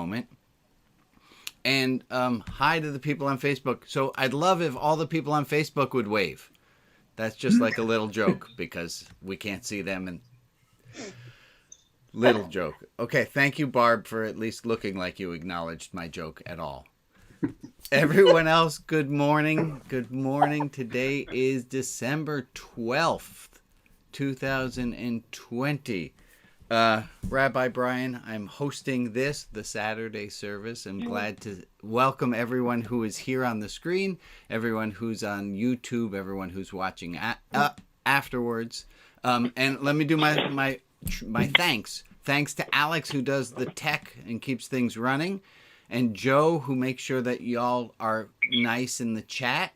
moment. And hi to the people on Facebook. So I'd love if all the people on Facebook would wave. That's just like a little joke because we can't see them. And little joke. Okay, thank you, Barb, for at least looking like you acknowledged my joke at all. Everyone else, good morning. Good morning. Today is December 12th, 2020. Rabbi Brian, I'm hosting the Saturday service. I'm glad to welcome everyone who is here on the screen, everyone who's on YouTube, everyone who's watching afterwards. And let me do my thanks. Thanks to Alex, who does the tech and keeps things running, and Joe, who makes sure that y'all are nice in the chat.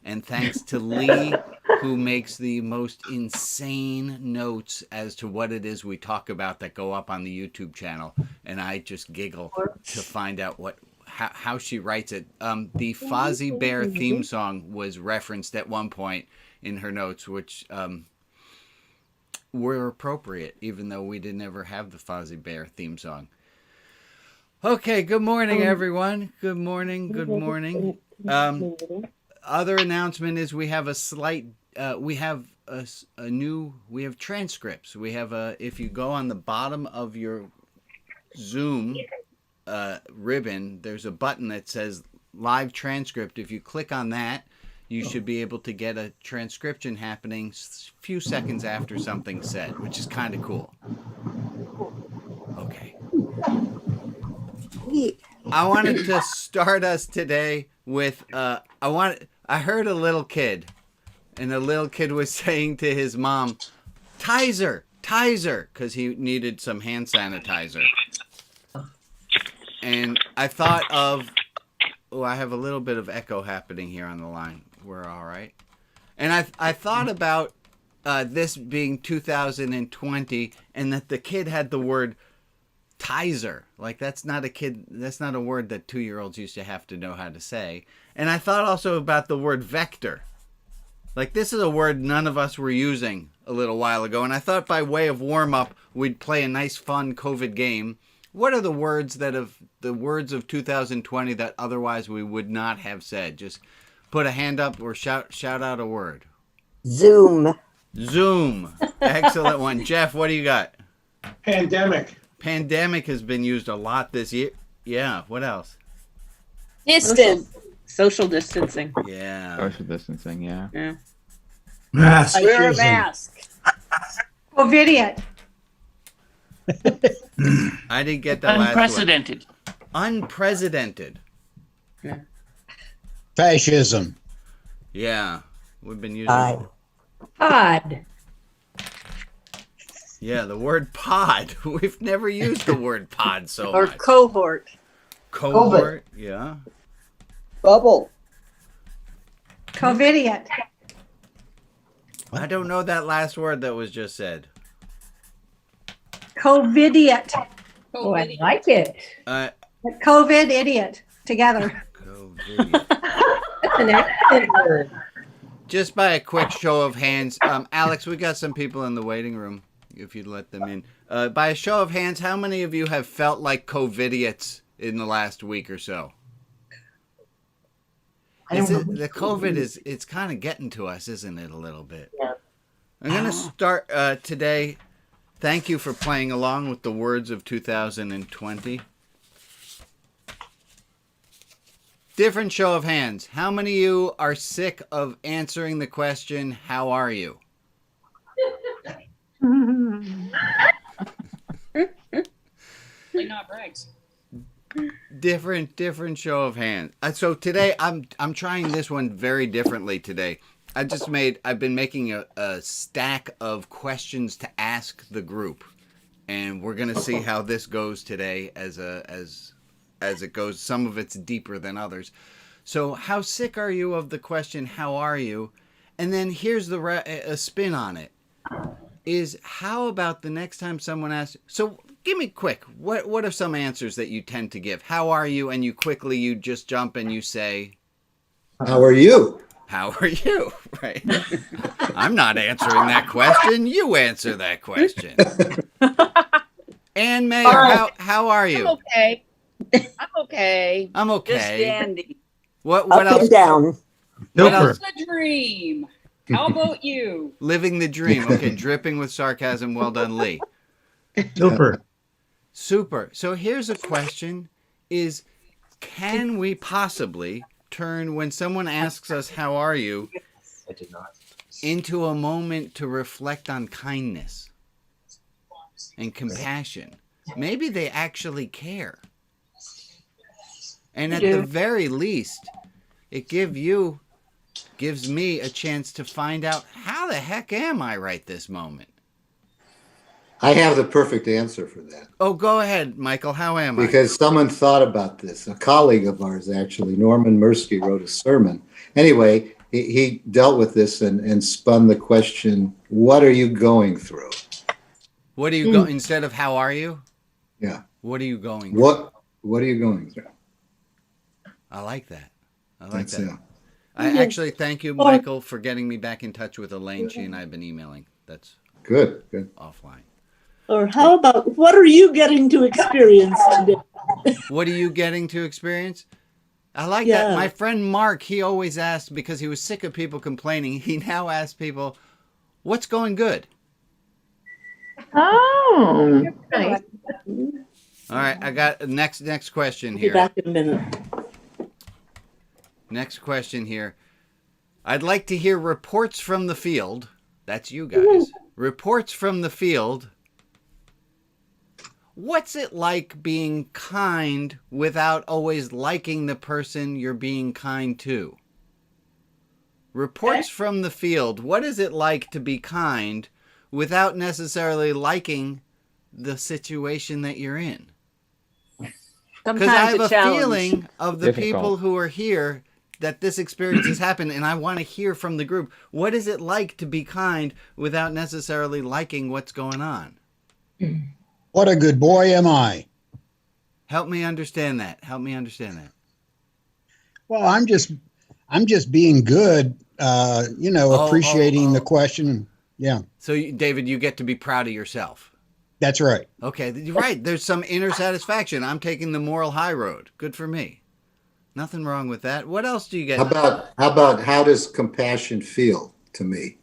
And thanks to Lee, who makes the most insane notes as to what it is we talk about that go up on the YouTube channel. And I just giggle to find out how she writes it. The Fozzie Bear theme song was referenced at one point in her notes, which were appropriate, even though we didn't ever have the Fozzie Bear theme song. Okay, good morning, everyone. Good morning, good morning. Other announcement is we have a slight, we have transcripts. We have if you go on the bottom of your Zoom ribbon, there's a button that says live transcript. If you click on that, you should be able to get a transcription happening a few seconds after something's said, which is kind of cool. Okay. I wanted to start us today with I heard a little kid, and the little kid was saying to his mom, Tizer, because he needed some hand sanitizer. And I thought of, I have a little bit of echo happening here on the line. We're all right. And I thought about this being 2020, and that the kid had the word Tizer. Like that's not a word that 2-year-olds used to have to know how to say. And I thought also about the word vector. Like this is a word none of us were using a little while ago. And I thought by way of warm up, we'd play a nice fun COVID game. What are the words of 2020 that otherwise we would not have said? Just put a hand up or shout out a word. Zoom. Excellent one. Jeff, what do you got? Pandemic has been used a lot this year. Yeah. What else? Distance. Social distancing. Yeah. Social distancing. Yeah. Mask. Wear a mask. COVIDiot. I didn't get that Unprecedented. last one. Unprecedented. Yeah. Fascism. Yeah. We've been using Pod. Yeah, the word pod. We've never used the word pod so Or much. cohort. Cohort, yeah. Bubble. COVIDiot. I don't know that last word that was just said. COVIDiot. Oh, I like it. COVID idiot together. COVID. That's an excellent word. Just by a quick show of hands, Alex, we got some people in the waiting room, if you'd let them in. By a show of hands, how many of you have felt like COVIDiots in the last week or so? The COVID it's kind of getting to us, isn't it, a little bit? Yeah. I'm going to start today. Thank you for playing along with the words of 2020. Different show of hands. How many of you are sick of answering the question, how are you? Not brags. Different show of hands. So today I'm trying this one very differently today. I've been making a stack of questions to ask the group, and we're gonna see how this goes today as it goes. Some of it's deeper than others. So how sick are you of the question, how are you? And then here's a spin on it. Is how about the next time someone asks, so give me quick, what are some answers that you tend to give? How are you? And you just jump and you say, How are you? How are you? Right. I'm not answering that question. You answer that question. Ann Mayer, how are you? I'm okay. I'm okay. I'm Just okay. dandy. What Up else? and down. What Super. else? The dream. How about you? Living the dream. Okay, dripping with sarcasm. Well done, Lee. Super. Super. So here's a question: is can we possibly turn when someone asks us how are you I did not. into a moment to reflect on kindness and compassion? Maybe they actually care. And at the very least, it gives me a chance to find out how the heck am I right this moment. I have the perfect answer for that Oh, go ahead, Michael. How am I? because someone thought about this. A colleague of ours, actually, Norman Mirsky, wrote a sermon. Anyway, he dealt with this and spun the question, what are you going through? What are you going instead of how are you? Yeah. What are you going through? What are you going through? I like that. I like That's that. it. I actually thank you, Michael, for getting me back in touch with Elaine. She and I have been emailing. That's Good. offline. Or how about what are you getting to experience today? What are you getting to experience? I like Yeah. that. My friend Mark, he always asked, because he was sick of people complaining, he now asks people, what's going good? Oh, nice. All right, I got next question Be here. back in a minute. Next question here. I'd like to hear reports from the field. That's you guys. Reports from the field. What's it like being kind without always liking the person you're being kind to? Reports from the field. What is it like to be kind without necessarily liking the situation that you're in? Because I have a feeling of the people who are here that this experience has happened, and I want to hear from the group. What is it like to be kind without necessarily liking what's going on? What a good boy am I. Help me understand that. Help me understand that. Well, I'm just being good, appreciating the question. Yeah, So, David, you get to be proud of yourself. that's right. Okay, you're right. There's some inner satisfaction. I'm taking the moral high road. Good for me. Nothing wrong with that. What else do you get? How does compassion feel to me?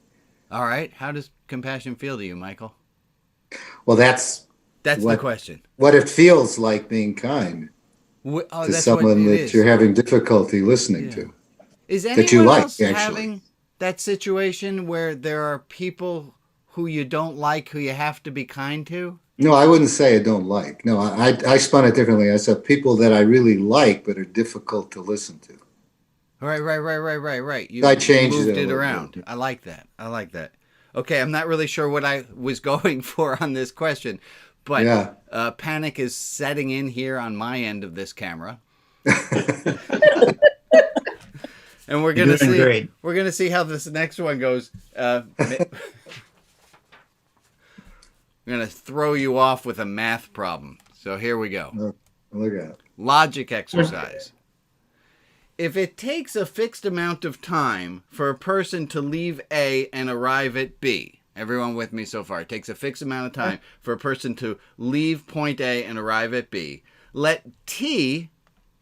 All right. How does compassion feel to you, Michael? Well, that's the question. What it feels like being kind to that's someone what it that is. you're having difficulty listening Yeah. to. Is that anyone you like, else actually. having that situation where there are people who you don't like who you have to be kind to? No, I wouldn't say I don't like. No, I spun it differently. I said people that I really like but are difficult to listen to. Right. I changed moved it a it little around. bit. I like that. Okay, I'm not really sure what I was going for on this question, but Yeah. panic is setting in here on my end of this camera. And we're gonna see. Great. We're gonna see how this next one goes. I'm gonna throw you off with a math problem. So here we go. Look at it. Logic exercise. If it takes a fixed amount of time for a person to leave A and arrive at B, everyone with me so far? It takes a fixed amount of time for a person to leave point A and arrive at B. Let T,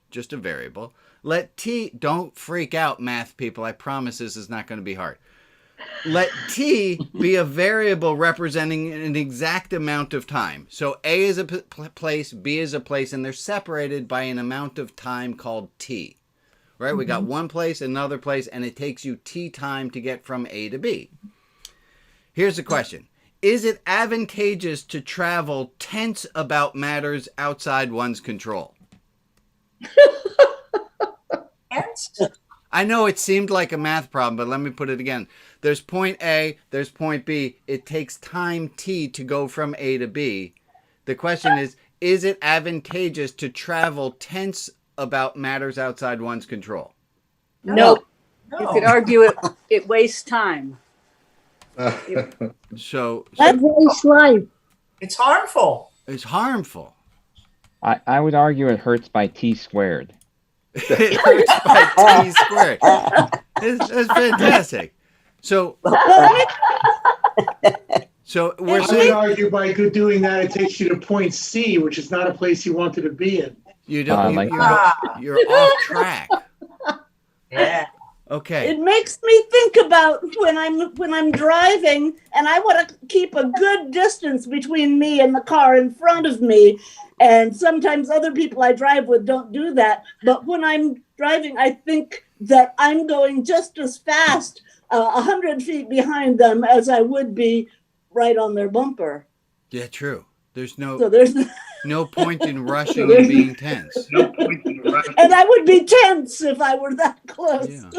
just a variable, let T, don't freak out, math people. I promise this is not going to be hard. Let T be a variable representing an exact amount of time. So A is a place, B is a place, and they're separated by an amount of time called T. Right? We got one place, another place, and it takes you T time to get from A to B. Here's the question. Is it advantageous to travel tense about matters outside one's control? I know it seemed like a math problem, but let me put it again. There's point A, there's point B. It takes time T to go from A to B. The question is it advantageous to travel tense about matters outside one's control? No. You could argue it wastes time. So That wastes life. It's harmful. it's harmful. I would argue it hurts by T squared. It hurts by T squared. It's fantastic. So we're I would saying argue by doing that, it takes you to point C, which is not a place you wanted to be in. You don't. like You're off track. Yeah. Okay. It makes me think about when I'm driving and I want to keep a good distance between me and the car in front of me. And sometimes other people I drive with don't do that. But when I'm driving, I think that I'm going just as fast 100 feet behind them as I would be right on their bumper. Yeah, true. There's So there's no point in rushing and being tense. and I would be tense if I were that close. Yeah.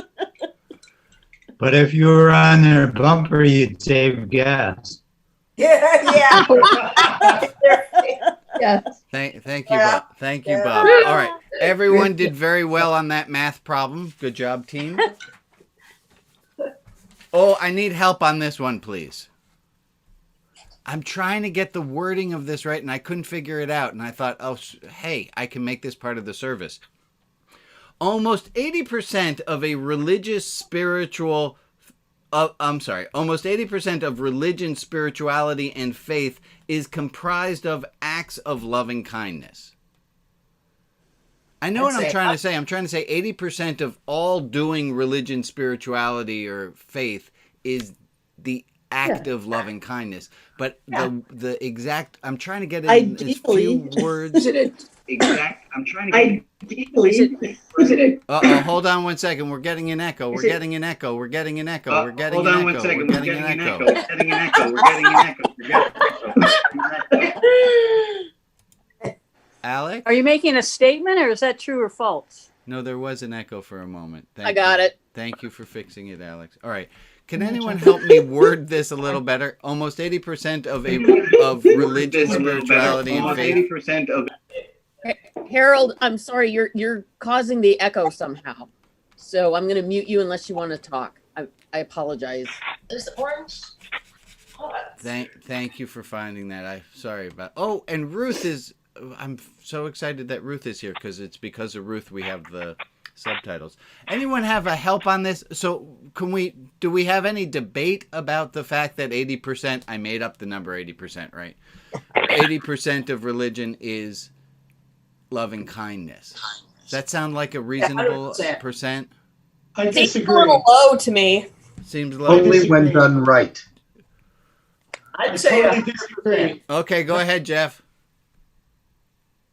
But if you were on their bumper, you'd save gas. Yeah. Yes. Thank you, Bob. Thank you, Bob. All right. Everyone did very well on that math problem. Good job, team. Oh, I need help on this one, please. I'm trying to get the wording of this right, and I couldn't figure it out. And I thought, oh, hey, I can make this part of the service. Almost 80% of a religious spiritual, almost 80% of religion, spirituality, and faith is comprised of acts of loving kindness. I know what I'm trying to say. I'm trying to say 80% of all doing religion, spirituality, or faith is the act of loving kindness. But the exact, I'm trying to get it in as few words. I'm trying to Ideally, Hold on one second. We're getting an echo. We're getting an echo. We're getting an echo. We're getting an echo. Hold on one second. We're getting an echo. We're getting an echo. We're getting an echo. Alex? Are you making a statement or is that true or false? No, there was an echo for a moment. I got it. Thank you for fixing it, Alex. All right. Can anyone help me word this a little better? Almost 80% of religion, spirituality, and faith. 80% of Harold, I'm sorry, you're causing the echo somehow. So I'm going to mute you unless you want to talk. I apologize. This orange. Thank you for finding that. Sorry about. Oh, and Ruth is. I'm so excited that Ruth is here because of Ruth we have the subtitles. Anyone have a help on this? So do we have any debate about the fact that 80%, I made up the number 80%, right? 80% of religion is loving kindness. Does that sound like a reasonable 100%. percent? I Seems a little low to me. Seems low. Only when done right. I'd say disagree. Okay, go ahead, Jeff.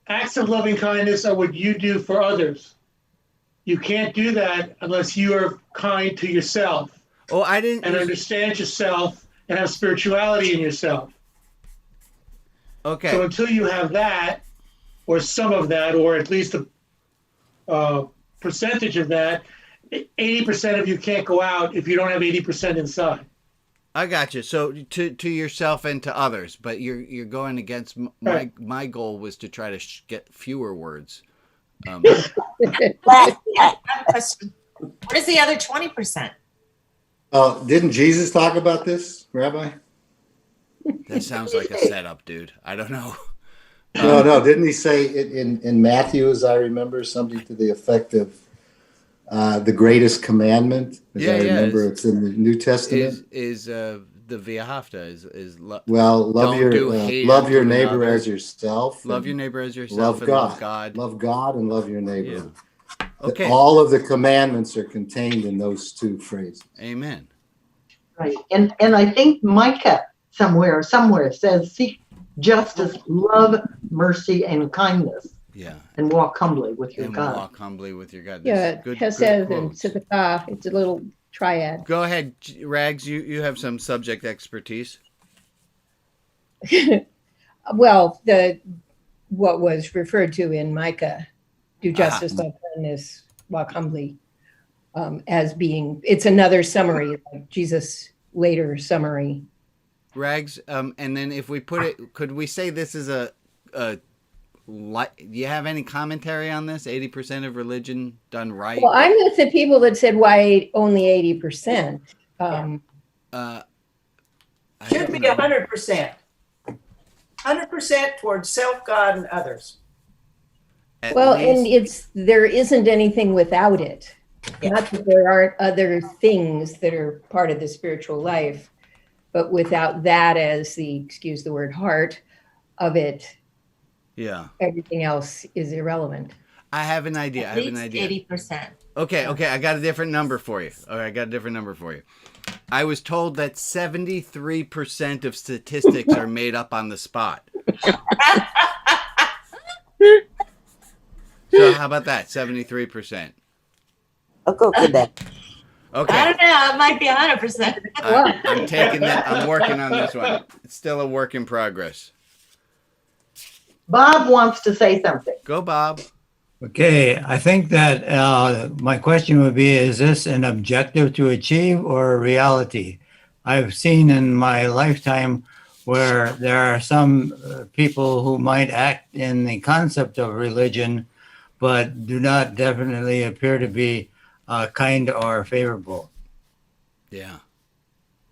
Acts of loving kindness are what you do for others. You can't do that unless you are kind to yourself Oh, I didn't. and understand yourself and have spirituality in yourself. Okay. So until you have that, or some of that, or at least a percentage of that, 80% of you can't go out if you don't have 80% inside. I got you. So to yourself and to others, but you're going against my goal was to try to get fewer words. What is the other 20%? Didn't Jesus talk about this, Rabbi? That sounds like a setup, dude. I don't know. No. Didn't he say in Matthew, as I remember, something to the effect of the greatest commandment? As I remember, it's in the New Testament. Is the V'ahavta is love your neighbor as yourself. Love your neighbor as yourself. Love God. Love God. Love God and love your neighbor. Yeah. Okay. All of the commandments are contained in those two phrases. Amen. Right, and I think Micah somewhere says, "Seek justice, love, mercy, and kindness." Yeah. And walk humbly with your and God. Walk humbly with your God. Yeah, Hesed and Tzedakah. It's a little triad. Go ahead, Rags. You have some subject expertise. Well, what was referred to in Micah, do justice, love kindness, walk humbly, as being, it's another summary, like Jesus' later summary. Rags, and then if we put it, could we say this is do you have any commentary on this? 80% of religion done right? Well, I'm with the people that said why only 80%. should be 100%. 100% towards self, God, and others. At Well, least. and there isn't anything without it. Yeah. Not that there aren't other things that are part of the spiritual life, but without that as the, excuse the word, heart of it, Yeah. Everything else is irrelevant. I have an idea. At least 80%. Okay, I got a different number for you. I was told that 73% of statistics are made up on the spot. So how about that? 73%. I'll go with that. Okay. I don't know. It might be 100%. I'm taking that. I'm working on this one. It's still a work in progress. Bob wants to say something. Go, Bob. Okay, I think that my question would be, is this an objective to achieve or a reality? I've seen in my lifetime where there are some people who might act in the concept of religion, but do not definitely appear to be kind or favorable. Yeah.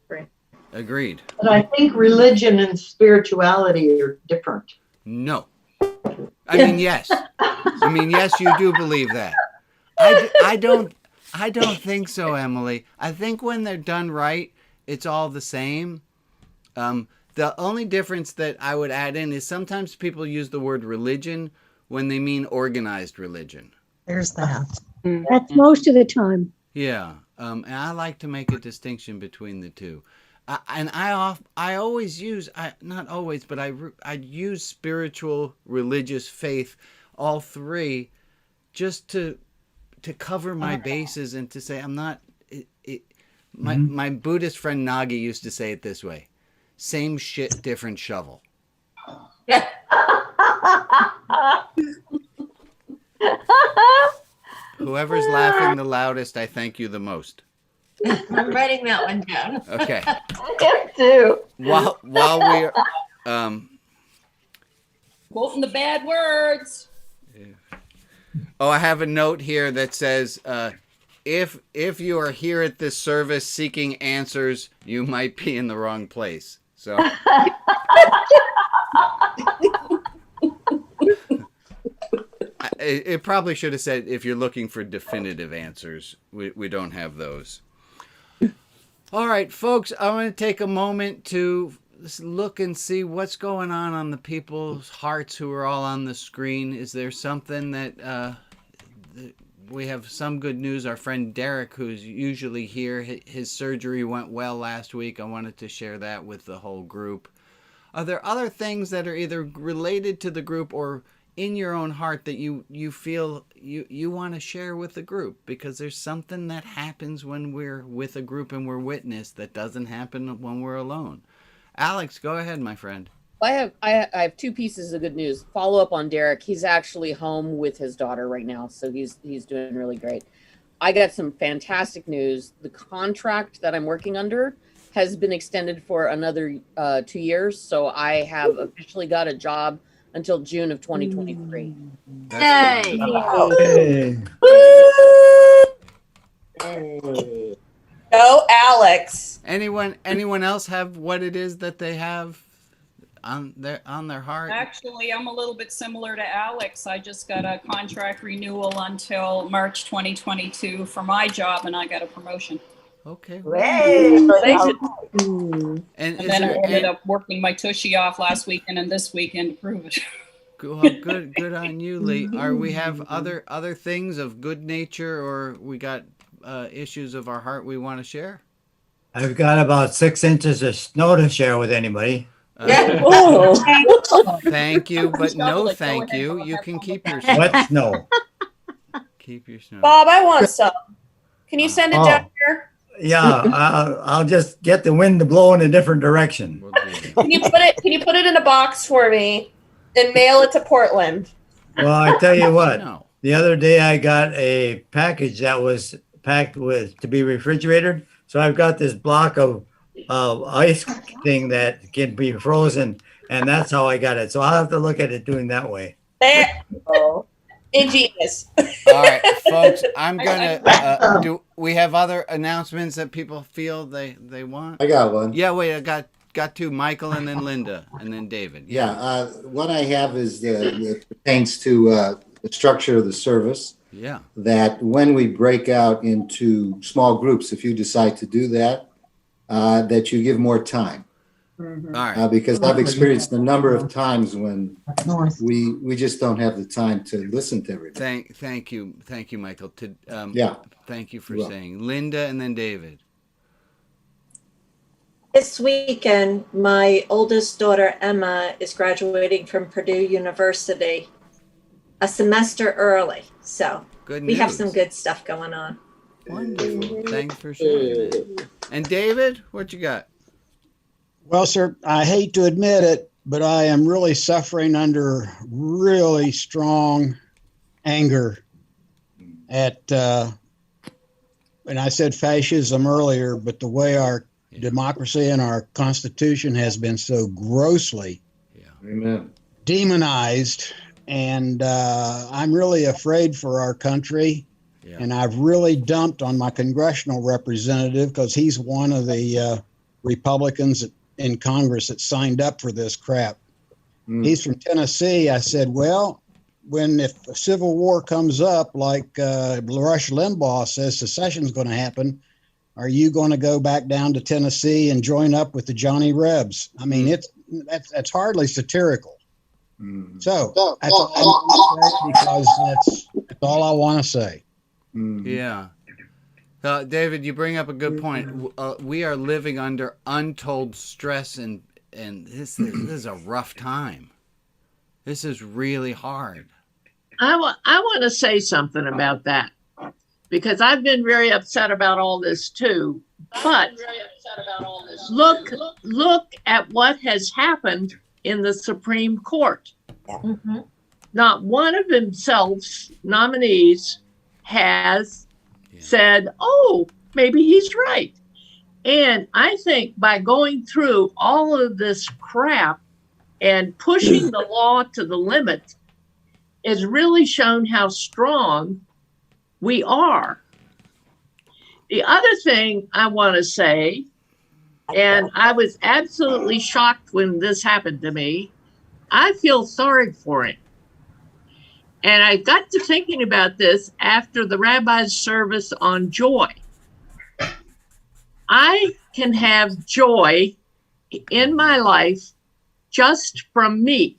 Right. Agreed. But I think religion and spirituality are different. No. I mean, yes. Yes, you do believe that. I don't think so, Emily. I think when they're done right, it's all the same. The only difference that I would add in is sometimes people use the word religion when they mean organized religion. There's that. That's most of the time. Yeah. And I like to make a distinction between the two. I always use, not always, but I use spiritual, religious, faith, all three, just to cover my bases and to say I'm not. My Buddhist friend Nagi used to say it this way: same shit, different shovel. Whoever's laughing the loudest, I thank you the most. I'm writing that one down. Okay. Him too. While we're Quoting the bad words. I have a note here that says, if you are here at this service seeking answers, you might be in the wrong place. So it probably should have said, if you're looking for definitive answers, we don't have those. All right, folks, I want to take a moment to look and see what's going on the people's hearts who are all on the screen. Is there something that we have some good news? Our friend Derek, who's usually here, his surgery went well last week. I wanted to share that with the whole group. Are there other things that are either related to the group or in your own heart that you feel you want to share with the group? Because there's something that happens when we're with a group and we're witness that doesn't happen when we're alone. Alex, go ahead, my friend. I have two pieces of good news. Follow up on Derek. He's actually home with his daughter right now, so he's doing really great. I got some fantastic news. The contract that I'm working under has been extended for another 2 years, so I have officially got a job until June of 2023. Yay! Go, Alex. Anyone else have what it is that they have on their heart? Actually, I'm a little bit similar to Alex. I just got a contract renewal until March 2022 for my job, and I got a promotion. Okay. And then I ended up working my tushy off last weekend and this weekend to prove it. Good on you, Lee. We have other things of good nature, or we got issues of our heart we want to share? I've got about 6 inches of snow to share with anybody. Thank you, but no thank you. You can keep your snow. What snow? Keep your snow. Bob, I want some. Can you send it down here? Yeah, I'll just get the wind to blow in a different direction. Can you put it in a box for me and mail it to Portland? Well, I tell you what, the other day I got a package that was packed to be refrigerated. So I've got this block of ice thing that can be frozen, and that's how I got it. So I'll have to look at it doing that way. There. Ingenious. All right, folks, I'm gonna do we have other announcements that people feel they want? I got one. Yeah, wait, I got two, Michael and then Linda and then David. Yeah, what I have is it pertains to the structure of the service. Yeah. That when we break out into small groups, if you decide to do that, that you give more time. Mhm. All right. Because I've experienced a number of times when we just don't have the time to listen to everybody. Thank you, Michael. Yeah. Thank you for You're welcome. saying. Linda, and then David. This weekend, my oldest daughter, Emma, is graduating from Purdue University a semester early. So Good we have news. some good stuff going on. Wonderful. Thanks for sharing it. And David, what you got? Well, sir, I hate to admit it, but I am really suffering under really strong anger at, and I said fascism earlier, but the way our democracy and our Constitution has been so grossly demonized. And I'm really afraid for our country. Yeah. And I've really dumped on my congressional representative because he's one of the Republicans in Congress that signed up for this crap. He's from Tennessee. I said, well, if a civil war comes up, like Rush Limbaugh says secession's going to happen, are you going to go back down to Tennessee and join up with the Johnny Rebs? I mean, that's hardly satirical. So that's all I want to say because that's all I want to say. Yeah. David, you bring up a good point. We are living under untold stress, and this is a rough time. This is really hard. I want to say something about that because I've been very upset about all this too. But look at what has happened in the Supreme Court. Mm-hmm. Not one of himself's nominees has said, oh, maybe he's right. And I think by going through all of this crap and pushing the law to the limit has really shown how strong we are. The other thing I want to say, and I was absolutely shocked when this happened to me, I feel sorry for him. And I got to thinking about this after the rabbi's service on joy. I can have joy in my life just from me.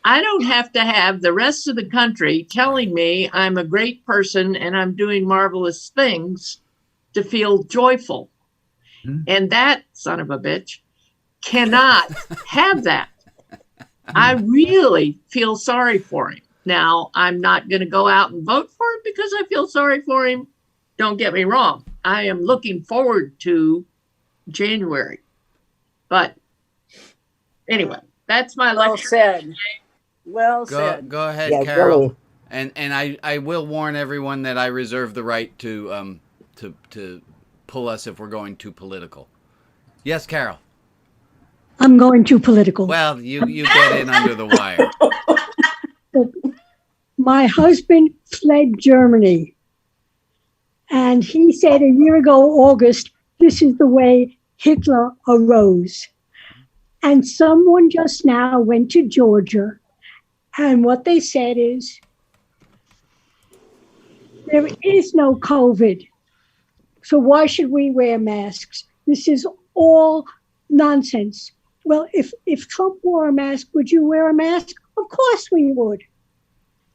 I don't have to have the rest of the country telling me I'm a great person and I'm doing marvelous things to feel joyful. And that son of a bitch cannot have that. I really feel sorry for him. Now, I'm not going to go out and vote for him because I feel sorry for him. Don't get me wrong. I am looking forward to January. But anyway, that's my lecture. Said. Well said. Go ahead, Carol. Really. And I will warn everyone that I reserve the right to pull us if we're going too political. Yes, Carol. I'm going too political. Well, you get in under the wire. My husband fled Germany. And he said a year ago, August, this is the way Hitler arose. And someone just now went to Georgia. And what they said is, there is no COVID. So why should we wear masks? This is all nonsense. Well, if Trump wore a mask, would you wear a mask? Of course we would.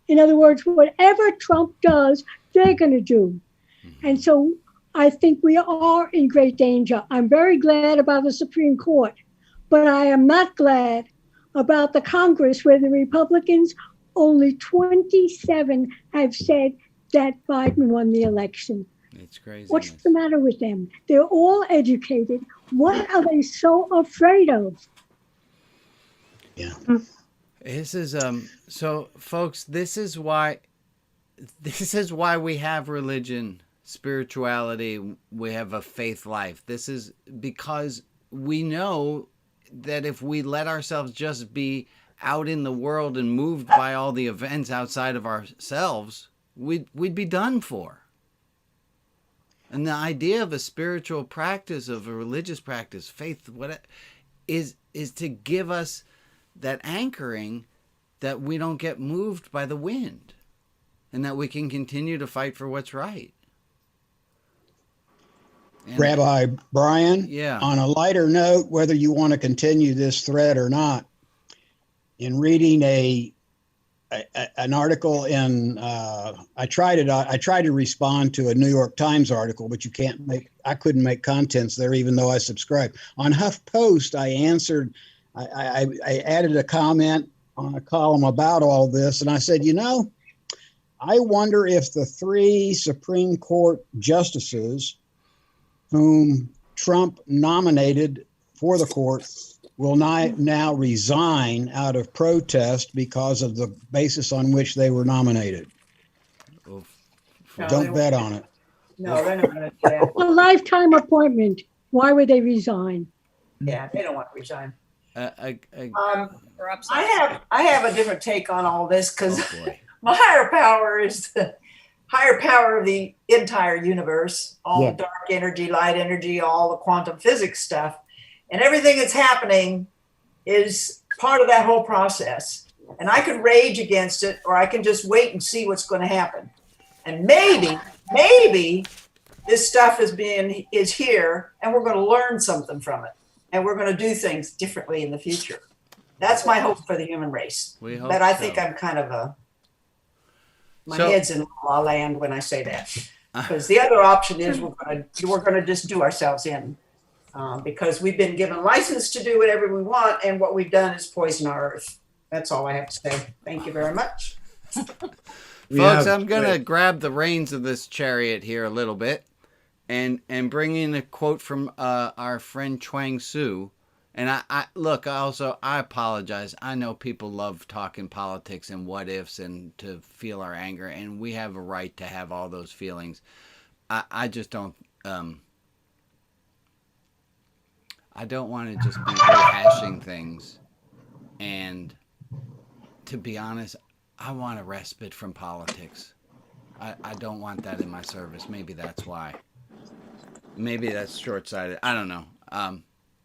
In other words, whatever Trump does, they're going to do. And so I think we are in great danger. I'm very glad about the Supreme Court, but I am not glad about the Congress where the Republicans, only 27 have said that Biden won the election. It's crazy. What's the matter with them? They're all educated. What are they so afraid of? Yeah. This is so folks, this is why we have religion, spirituality, we have a faith life. This is because we know that if we let ourselves just be out in the world and moved by all the events outside of ourselves, we'd be done for. And the idea of a spiritual practice, of a religious practice, faith, is to give us that anchoring that we don't get moved by the wind and that we can continue to fight for what's right. Rabbi Brian, Yeah. on a lighter note, whether you want to continue this thread or not, in reading an article in I tried to respond to a New York Times article, but I couldn't make contents there even though I subscribed. On HuffPost, I added a comment on a column about all this, and I said, I wonder if the 3 Supreme Court justices whom Trump nominated for the court will now resign out of protest because of the basis on which they were nominated. No, Don't bet on it. No, they're not going to do that. A lifetime appointment. Why would they resign? Yeah, they don't want to resign. I have a different take on all this because my higher power is the higher power of the entire universe, all the dark energy, light energy, all the quantum physics stuff. And everything that's happening is part of that whole process. And I can rage against it, or I can just wait and see what's going to happen. And maybe this stuff is here, and we're going to learn something from it. And we're going to do things differently in the future. That's my hope for the human race. But I think I'm kind of my head's in la land when I say that. Because the other option is we're going to just do ourselves in. Because we've been given license to do whatever we want, and what we've done is poison our earth. That's all I have to say. Thank you very much. Folks, I'm going to grab the reins of this chariot here a little bit and bring in a quote from our friend Chuang Tzu. And I apologize. I know people love talking politics and what ifs and to feel our anger, and we have a right to have all those feelings. I just don't... I don't want to just be rehashing things. And to be honest, I want a respite from politics. I don't want that in my service. Maybe that's why. Maybe that's short-sighted. I don't know.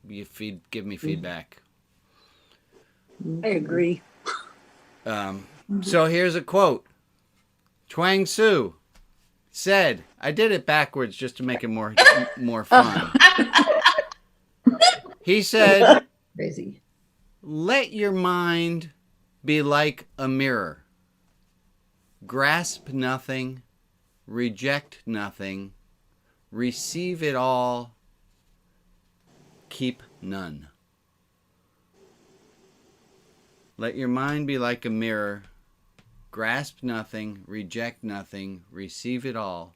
Give me feedback. I agree. So here's a quote. Chuang Tzu said, I did it backwards just to make it more fun. He said, crazy. Let your mind be like a mirror. Grasp nothing, reject nothing, receive it all, keep none. Let your mind be like a mirror. Grasp nothing, reject nothing, receive it all,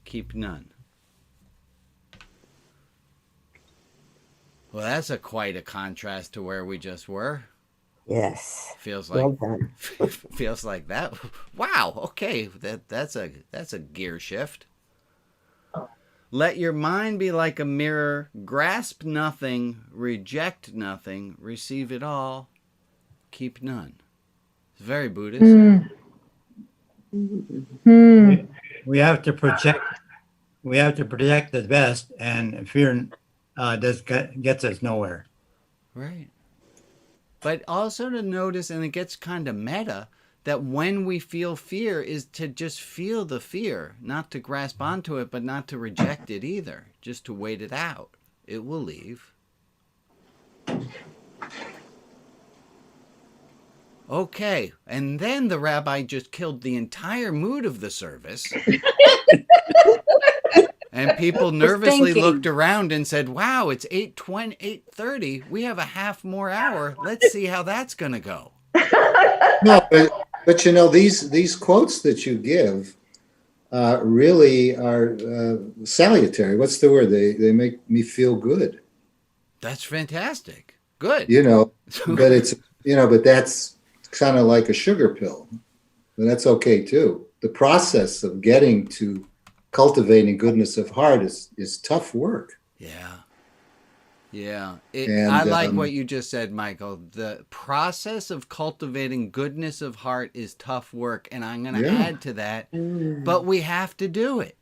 keep none. Well, that's quite a contrast to where we just were. Yes. Feels Well like done. feels like that. Wow. Okay, that's a gear shift. Let your mind be like a mirror. Grasp nothing, reject nothing, receive it all, keep none. It's very Buddhist. We have to protect. We have to protect the best, and fear gets us nowhere. Right. But also to notice, and it gets kind of meta, that when we feel fear is to just feel the fear, not to grasp onto it, but not to reject it either, just to wait it out. It will leave. Okay, and then the rabbi just killed the entire mood of the service. And people nervously looked around and said, wow, it's 8:30. We have a half more hour. Let's see how that's going to go. No, but you know, these quotes that you give really are salutary. What's the word? They make me feel good. That's fantastic. Good. You know, but it's, you know, but that's kind of like a sugar pill. And that's okay too. The process of getting to cultivating goodness of heart is tough work. Yeah. Yeah. And, I like what you just said, Michael. The process of cultivating goodness of heart is tough work. And I'm going to add to that, but we have to do it.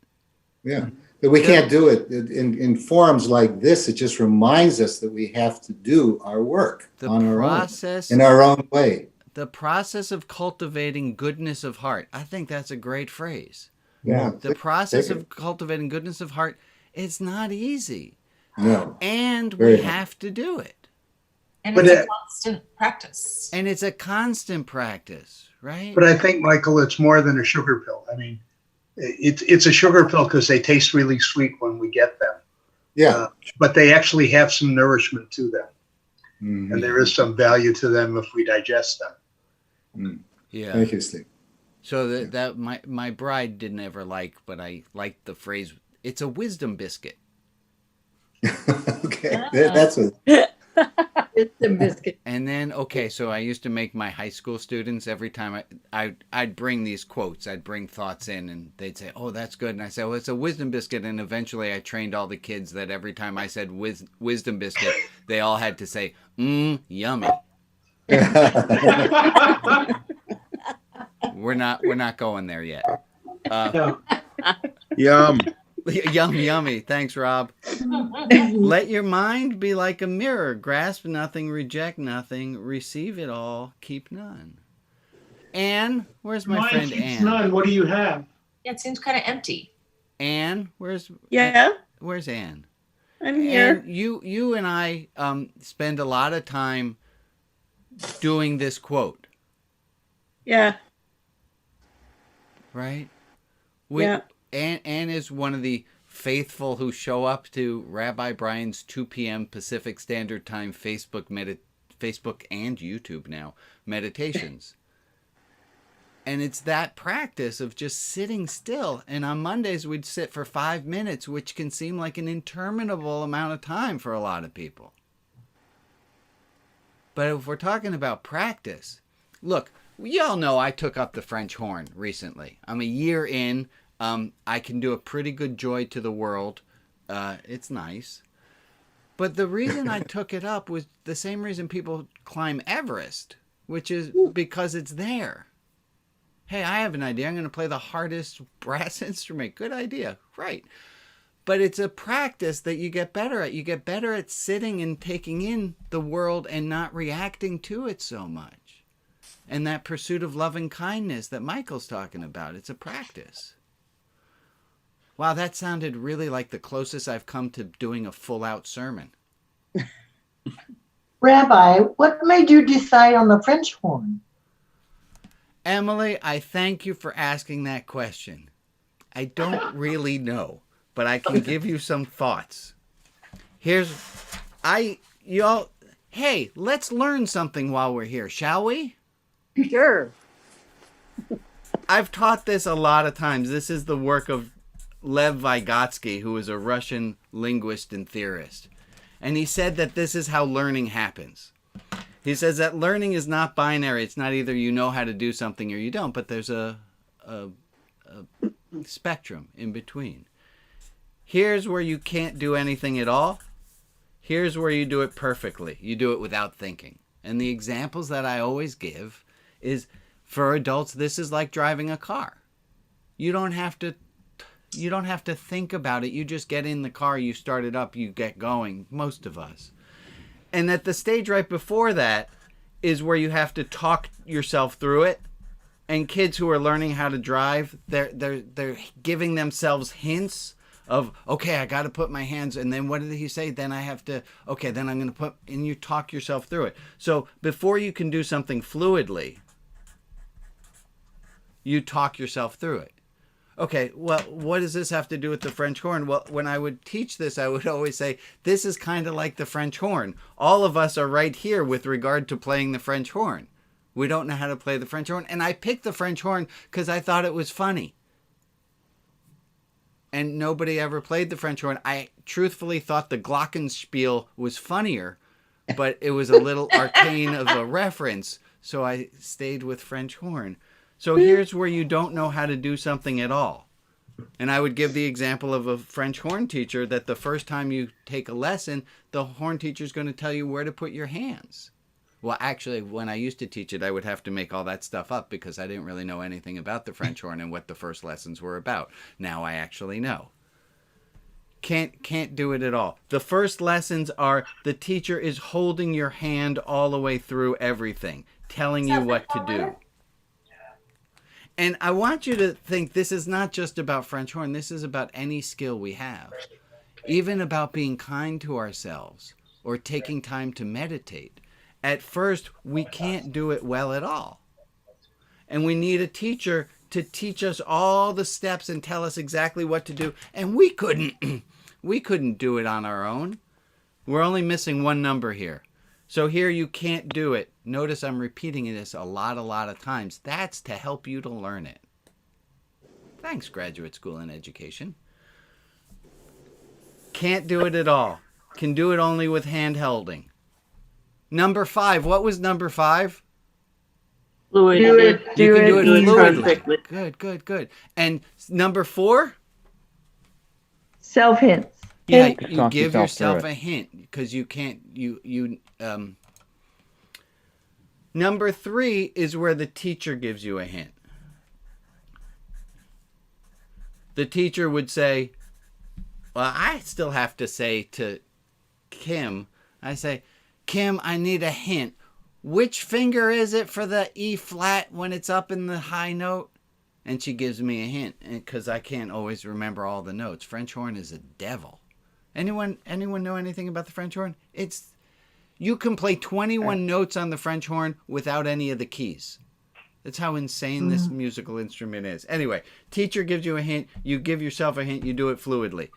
Yeah. But we can't do it in forums like this. It just reminds us that we have to do our work on our own, in our own way. The process of cultivating goodness of heart. I think that's a great phrase. Yeah. The process of cultivating goodness of heart It's not easy. No. And Very we hard. have to do it. And But it's a it- constant practice. And it's a constant practice, right? But I think, Michael, it's more than a sugar pill. I mean, it's a sugar pill because they taste really sweet when we get them. Yeah. But they actually have some nourishment to them. Mhm. And there is some value to them if we digest them. Yeah. Thank you, Steve. So that my bride didn't ever like, but I liked the phrase, it's a wisdom biscuit. Okay. That's a Wisdom biscuit. And then, okay, so I used to make my high school students, every time I'd bring these quotes, I'd bring thoughts in, and they'd say, oh, that's good. And I said, well, it's a wisdom biscuit. And eventually I trained all the kids that every time I said wisdom biscuit, they all had to say, yummy. We're not going there yet. Yum. Yummy. Thanks, Rob. Let your mind be like a mirror. Grasp nothing, reject nothing, receive it all, keep none. Anne, where's my friend keeps Anne? none. What do you have? Yeah, it seems kind of empty. Anne, where's Where's Anne? I'm here. And you and I spend a lot of time doing this quote. Yeah. Right? Yeah. Anne is one of the faithful who show up to Rabbi Brian's 2 p.m. Pacific Standard Time Facebook and YouTube now meditations. And it's that practice of just sitting still. And on Mondays, we'd sit for 5 minutes, which can seem like an interminable amount of time for a lot of people. But if we're talking about practice, look, you all know I took up the French horn recently. I'm a year in. I can do a pretty good joy to the world. It's nice. But the reason I took it up was the same reason people climb Everest, which is because it's there. Hey, I have an idea. I'm going to play the hardest brass instrument. Good idea. Right. But it's a practice that you get better at. You get better at sitting and taking in the world and not reacting to it so much. And that pursuit of loving kindness that Michael's talking about, it's a practice. Wow, that sounded really like the closest I've come to doing a full-out sermon. Rabbi, what made you decide on the French horn? Emily, I thank you for asking that question. I don't really know, but I can give you some thoughts. Hey, let's learn something while we're here, shall we? Sure. I've taught this a lot of times. This is the work of Lev Vygotsky, who is a Russian linguist and theorist. And he said that this is how learning happens. He says that learning is not binary. It's not either you know how to do something or you don't, but there's a spectrum in between. Here's where you can't do anything at all. Here's where you do it perfectly. You do it without thinking. And the examples that I always give is, for adults, this is like driving a car. You don't have to think about it. You just get in the car, you start it up, you get going, most of us. And that the stage right before that is where you have to talk yourself through it. And kids who are learning how to drive, they're giving themselves hints of, okay, I got to put my hands, and then what did he say? Then I have to, okay, then I'm going to put, and you talk yourself through it. So before you can do something fluidly, you talk yourself through it. Okay, well, what does this have to do with the French horn? Well, when I would teach this, I would always say, this is kind of like the French horn. All of us are right here with regard to playing the French horn. We don't know how to play the French horn. And I picked the French horn because I thought it was funny. And nobody ever played the French horn. I truthfully thought the glockenspiel was funnier, but it was a little arcane of a reference. So I stayed with French horn. So here's where you don't know how to do something at all. And I would give the example of a French horn teacher that the first time you take a lesson, the horn teacher is going to tell you where to put your hands. Well, actually, when I used to teach it, I would have to make all that stuff up because I didn't really know anything about the French horn and what the first lessons were about. Now I actually know. Can't do it at all. The first lessons are the teacher is holding your hand all the way through everything, telling you what to do. And I want you to think this is not just about French horn. This is about any skill we have. even about being kind to ourselves or taking time to meditate. At first, we can't do it well at all. And we need a teacher to teach us all the steps and tell us exactly what to do. And we couldn't we couldn't do it on our own. We're only missing one number here. So here you can't do it. Notice I'm repeating this a lot of times. That's to help you to learn it. Thanks, graduate school and education. Can't do it at all. Can do it only with hand holding. Number 5. What was number 5? Fluid. You can do it fluidly. perfectly. Good. And number 4? Self hints. Yeah, you Talk give yourself yourself through a hint because you can't. Number 3 is where the teacher gives you a hint. The teacher would say, well, I still have to say to Kim, I say, Kim, I need a hint. Which finger is it for the E flat when it's up in the high note? And she gives me a hint because I can't always remember all the notes. French horn is a devil. Anyone know anything about the French horn? You can play 21 notes on the French horn without any of the keys. That's how insane this musical instrument is. Anyway, teacher gives you a hint. You give yourself a hint. You do it fluidly.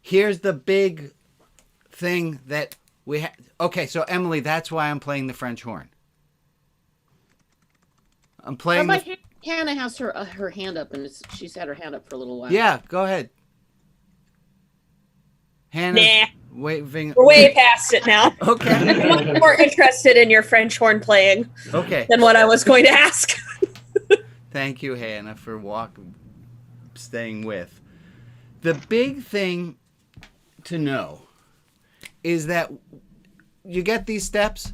Here's the big thing that we have. Okay, so Emily, that's why I'm playing the French horn. I'm playing. Hannah has her hand up, and she's had her hand up for a little while. Yeah, go ahead. Hannah. Nah. We're way past it now. Okay. I'm much more interested in your French horn playing than what I was going to ask. Thank you, Hannah, for staying with. The big thing to know is that you get these steps.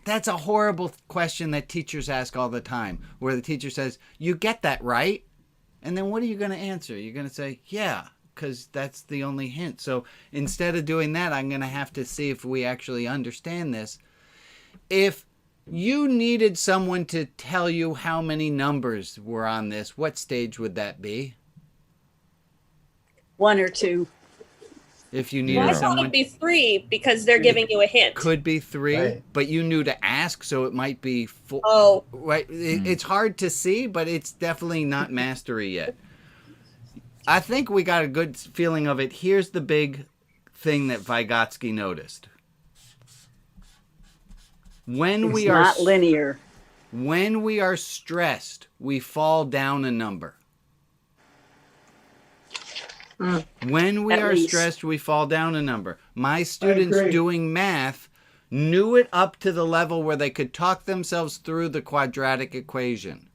That's a horrible question that teachers ask all the time, where the teacher says, you get that, right? And then what are you going to answer? You're going to say, yeah, because that's the only hint. So instead of doing that, I'm going to have to see if we actually understand this. If you needed someone to tell you how many numbers were on this, what stage would that be? 1 or 2. If you needed I thought someone, it'd be 3 because they're giving you a hint. could be 3, right. But you knew to ask, so it might be 4. Oh, right. It's hard to see, but it's definitely not mastery yet. I think we got a good feeling of it. Here's the big thing that Vygotsky noticed. When It's not linear. When we are stressed, we fall down a number. When we are stressed, we fall down a number. My students doing math knew it up to the level where they could talk themselves through the quadratic equation.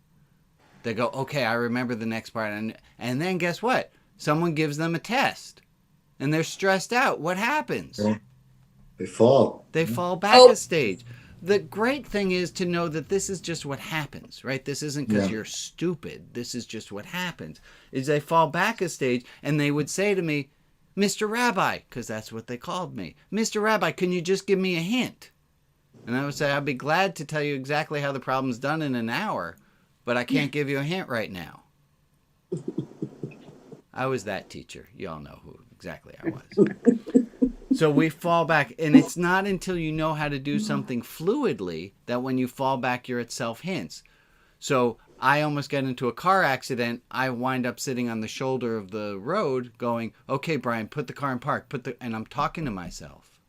They go, okay, I remember the next part. And then guess what? Someone gives them a test. And they're stressed out. What happens? They fall. They fall back a stage. The great thing is to know that this is just what happens, right? This isn't because you're stupid. This is just what happens. Is they fall back a stage and they would say to me, Mr. Rabbi, because that's what they called me. Mr. Rabbi, can you just give me a hint? And I would say, I'd be glad to tell you exactly how the problem's done in an hour, but I can't give you a hint right now. I was that teacher. You all know who exactly I was. So we fall back, and it's not until you know how to do something fluidly that when you fall back, you're at self-hints. So I almost get into a car accident. I wind up sitting on the shoulder of the road going, okay, Brian, put the car in park, and I'm talking to myself.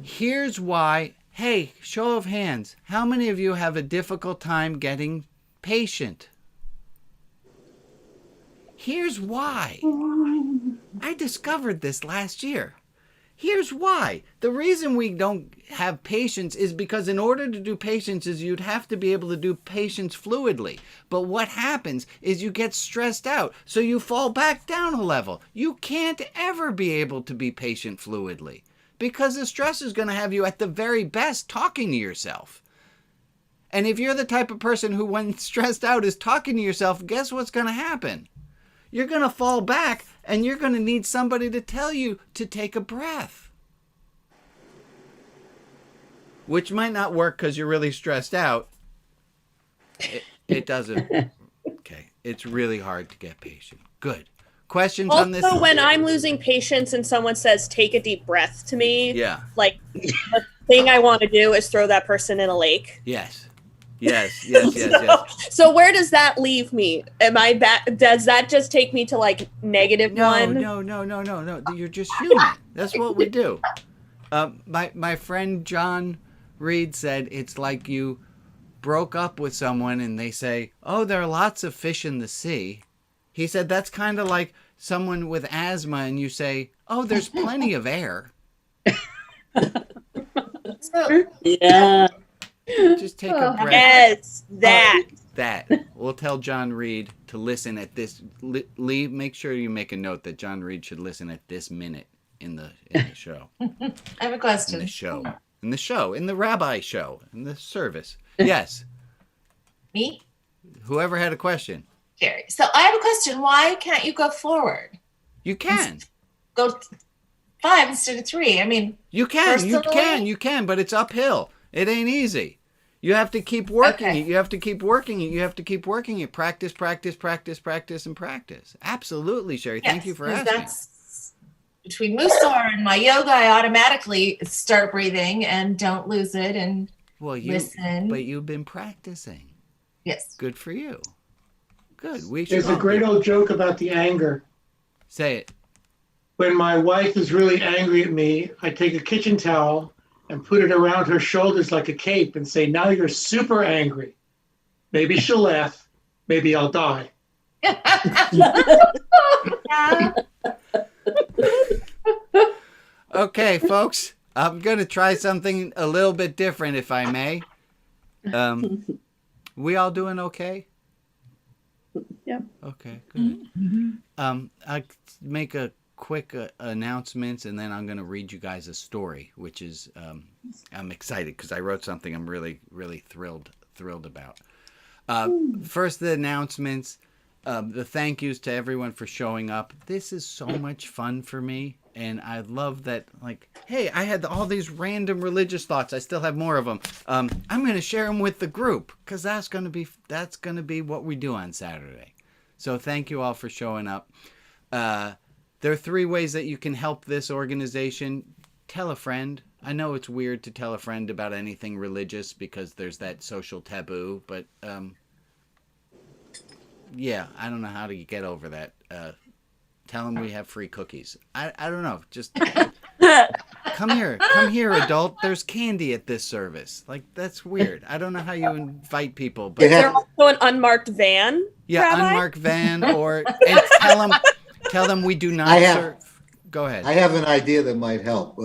Here's why. Hey, show of hands. How many of you have a difficult time getting patient? Here's why. I discovered this last year. Here's why. The reason we don't have patience is because in order to do patience is you'd have to be able to do patience fluidly. But what happens is you get stressed out, so you fall back down a level. You can't ever be able to be patient fluidly because the stress is going to have you at the very best talking to yourself. And if you're the type of person who, when stressed out, is talking to yourself, guess what's going to happen? You're going to fall back, and you're going to need somebody to tell you to take a breath. Which might not work because you're really stressed out. It doesn't. Okay. It's really hard to get patient. Good. Questions on this? Also, when I'm losing patience and someone says, take a deep breath to me, Yeah. like, the thing I want to do is throw that person in a lake. Yes. Yes. So where does that leave me? Am I back? Does that just take me to like -1? No. You're just human. That's what we do. My friend John Reed said it's like you broke up with someone and they say, oh, there are lots of fish in the sea. He said that's kind of like someone with asthma and you say, oh, there's plenty of air. Yeah. Just take a breath. Yes, that. We'll tell John Reed to listen at this. Lee, make sure you make a note that John Reed should listen at this minute in the show. I have a question. In the rabbi show, in the service. Yes. Me? Whoever had a question. Jerry. So I have a question. Why can't you go forward? You can. Go 5 instead of 3. I mean, you can, but it's uphill. It ain't easy. You have to keep working it. You have to keep working it. Practice, and practice. Absolutely, Sherry. Yes, thank you for asking. That's between Musar and my yoga, I automatically start breathing and don't lose it and listen. But you've been practicing. Yes. Good for you. Good. There's a great old joke about the anger. Say it. When my wife is really angry at me, I take a kitchen towel and put it around her shoulders like a cape and say, now you're super angry. Maybe she'll laugh. Maybe I'll die. Okay, folks. I'm going to try something a little bit different, if I may. We all doing okay? Yeah. Okay, good. I'll make a quick announcements, and then I'm going to read you guys a story, which is I'm excited because I wrote something I'm really, really thrilled about. First, the announcements. The thank yous to everyone for showing up. This is so much fun for me. And I love that, like, hey, I had all these random religious thoughts. I still have more of them. I'm going to share them with the group because that's going to be what we do on Saturday. So thank you all for showing up. There are 3 ways that you can help this organization. Tell a friend. I know it's weird to tell a friend about anything religious because there's that social taboo, but yeah, I don't know how to get over that. Tell them we have free cookies. I don't know. Just come here, adult. There's candy at this service. Like, that's weird. I don't know how you invite people. But Is there also an unmarked van? Yeah, Rabbi? unmarked van, and tell them we do not serve. Go ahead. I have an idea that might help.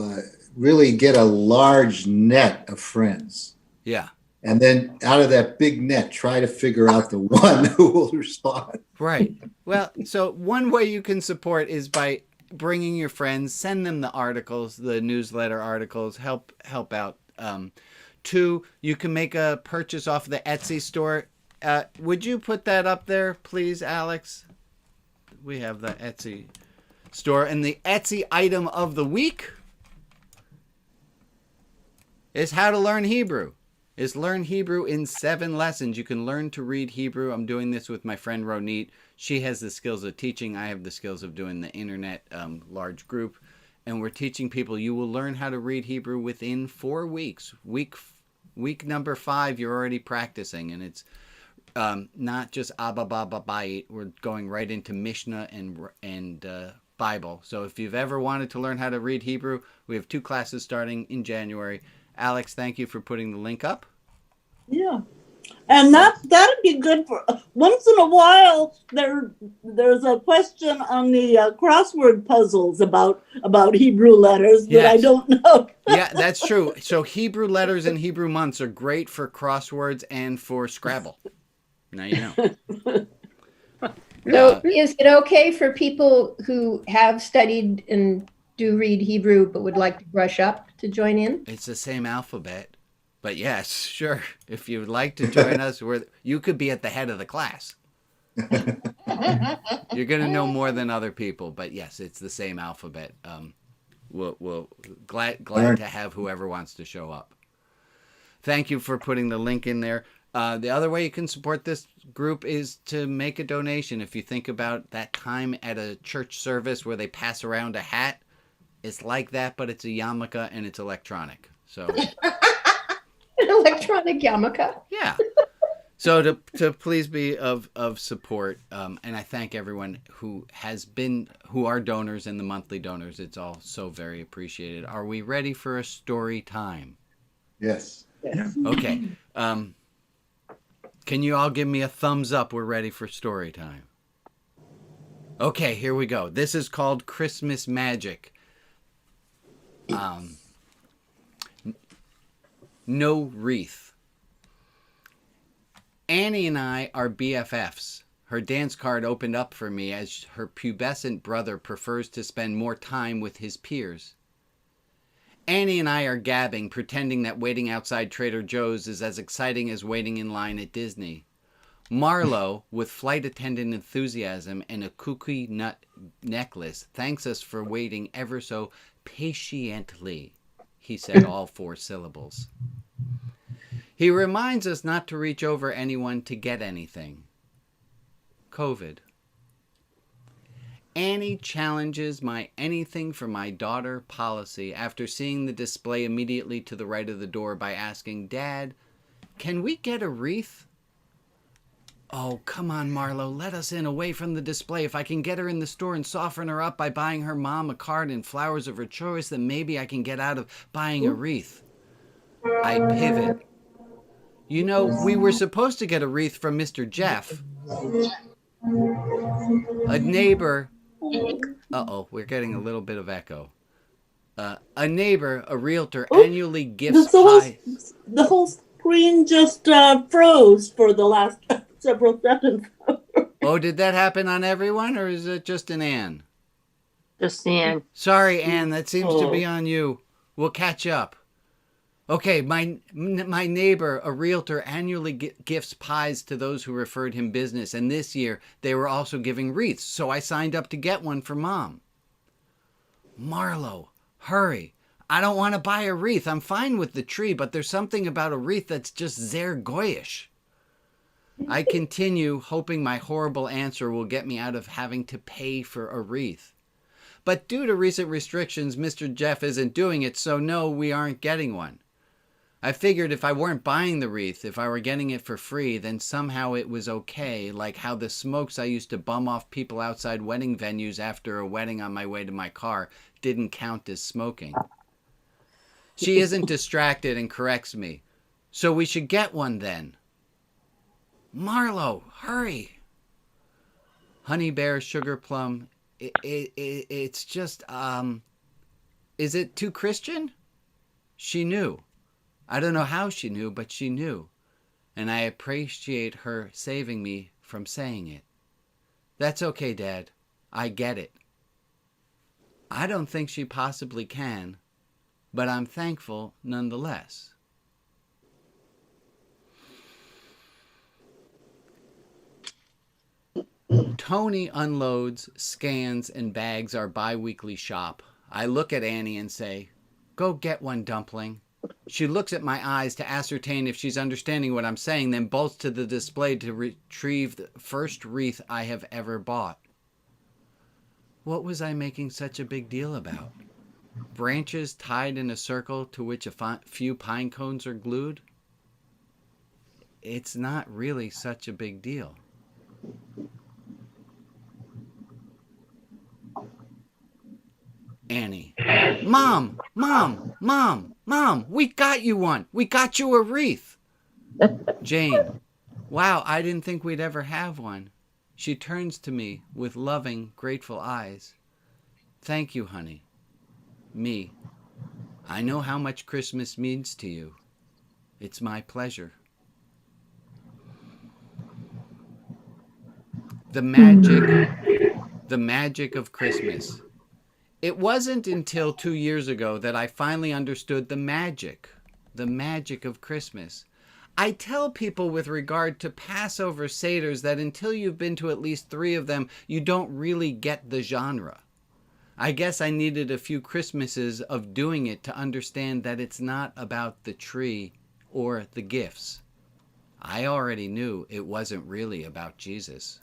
Really get a large net of friends. Yeah. And then out of that big net, try to figure out the one who will respond. Right. Well, so one way you can support is by bringing your friends, send them the articles, the newsletter articles, help out. 2, you can make a purchase off the Etsy store. Would you put that up there, please, Alex? We have the Etsy store. And the Etsy item of the week is how to learn Hebrew. Is learn Hebrew in 7 lessons. You can learn to read Hebrew. I'm doing this with my friend Ronit. She has the skills of teaching. I have the skills of doing the internet large group. And we're teaching people. You will learn how to read Hebrew within 4 weeks. Week number 5, you're already practicing. And it's not just Abba, Baba, Bayit. We're going right into Mishnah and Bible. So if you've ever wanted to learn how to read Hebrew, we have 2 classes starting in January. Alex, thank you for putting the link up. Yeah. And that'd be good for once in a while. There's a question on the crossword puzzles about Hebrew letters that I don't know. Yeah, that's true. So Hebrew letters and Hebrew months are great for crosswords and for Scrabble. Now you know. So is it okay for people who have studied and do read Hebrew but would like to brush up to join in? It's the same alphabet. But yes, sure. If you would like to join us, you could be at the head of the class. You're going to know more than other people, but yes, it's the same alphabet. We'll glad to have whoever wants to show up. Thank you for putting the link in there. The other way you can support this group is to make a donation. If you think about that time at a church service where they pass around a hat, it's like that, but it's a yarmulke and it's electronic. So An electronic yarmulke. Yeah. So to please be of support, and I thank everyone who are donors and the monthly donors. It's all so very appreciated. Are we ready for a story time? Yes. Okay. Can you all give me a thumbs up? We're ready for story time. Okay, here we go. This is called Christmas Magic. No wreath. Annie and I are BFFs. Her dance card opened up for me as her pubescent brother prefers to spend more time with his peers. Annie and I are gabbing, pretending that waiting outside Trader Joe's is as exciting as waiting in line at Disney. Marlo, with flight attendant enthusiasm and a cookie nut necklace, thanks us for waiting ever so patiently. He said all 4 syllables. He reminds us not to reach over anyone to get anything. COVID. Annie challenges my anything for my daughter policy after seeing the display immediately to the right of the door by asking, Dad, can we get a wreath? Oh, come on, Marlo, let us in away from the display. If I can get her in the store and soften her up by buying her mom a card and flowers of her choice, then maybe I can get out of buying a wreath. I pivot. You know, we were supposed to get a wreath from Mr. Jeff. A neighbor... Uh-oh, we're getting a little bit of echo. A neighbor, a realtor, annually gifts pie... The whole screen just froze for the last several seconds. Oh, did that happen on everyone, or is it just an Ann? Just Ann. Sorry, Ann, that seems to be on you. We'll catch up. Okay, my neighbor, a realtor, annually gifts pies to those who referred him business, and this year they were also giving wreaths, so I signed up to get one for Mom. Marlo, hurry. I don't want to buy a wreath. I'm fine with the tree, but there's something about a wreath that's just sehr goyish. I continue, hoping my horrible answer will get me out of having to pay for a wreath. But due to recent restrictions, Mr. Jeff isn't doing it, so no, we aren't getting one. I figured if I weren't buying the wreath, if I were getting it for free, then somehow it was okay, like how the smokes I used to bum off people outside wedding venues after a wedding on my way to my car didn't count as smoking. She isn't distracted and corrects me. So we should get one then. Marlo, hurry. Honey Bear, Sugar Plum, it's just, is it too Christian? She knew. I don't know how she knew, but she knew. And I appreciate her saving me from saying it. That's okay, Dad. I get it. I don't think she possibly can, but I'm thankful nonetheless. Tony unloads, scans, and bags our bi-weekly shop. I look at Annie and say, "Go get one, Dumpling." She looks at my eyes to ascertain if she's understanding what I'm saying, then bolts to the display to retrieve the first wreath I have ever bought. What was I making such a big deal about? Branches tied in a circle to which a few pine cones are glued? It's not really such a big deal. Annie. Mom, we got you one. We got you a wreath. Jane. Wow, I didn't think we'd ever have one. She turns to me with loving, grateful eyes. Thank you, honey. Me. I know how much Christmas means to you. It's my pleasure. The magic of Christmas. It wasn't until 2 years ago that I finally understood the magic of Christmas. I tell people with regard to Passover Seders that until you've been to at least 3 of them, you don't really get the genre. I guess I needed a few Christmases of doing it to understand that it's not about the tree or the gifts. I already knew it wasn't really about Jesus.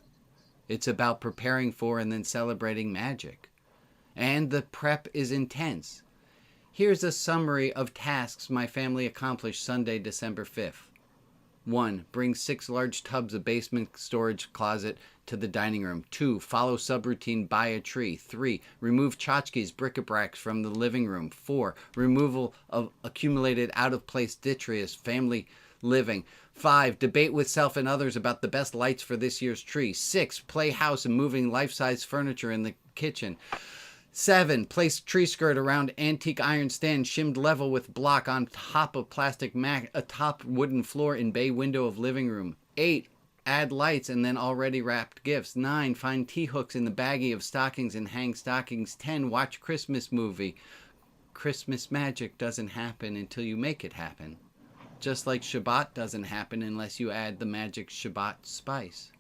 It's about preparing for and then celebrating magic. And the prep is intense. Here's a summary of tasks my family accomplished Sunday, December 5th. 1. Bring 6 large tubs of basement storage closet to the dining room. 2. Follow subroutine buy a tree. 3. Remove tchotchkes, bric-a-brac from the living room. 4. Removal of accumulated out-of-place detritus, family living. 5. Debate with self and others about the best lights for this year's tree. 6. Play house and moving life-size furniture in the kitchen. 7. Place tree skirt around antique iron stand shimmed level with block on top of plastic mat atop wooden floor in bay window of living room. 8. Add lights and then already wrapped gifts. 9. Find T-hooks in the baggie of stockings and hang stockings. 10. Watch Christmas movie. Christmas magic doesn't happen until you make it happen. Just like Shabbat doesn't happen unless you add the magic Shabbat spice.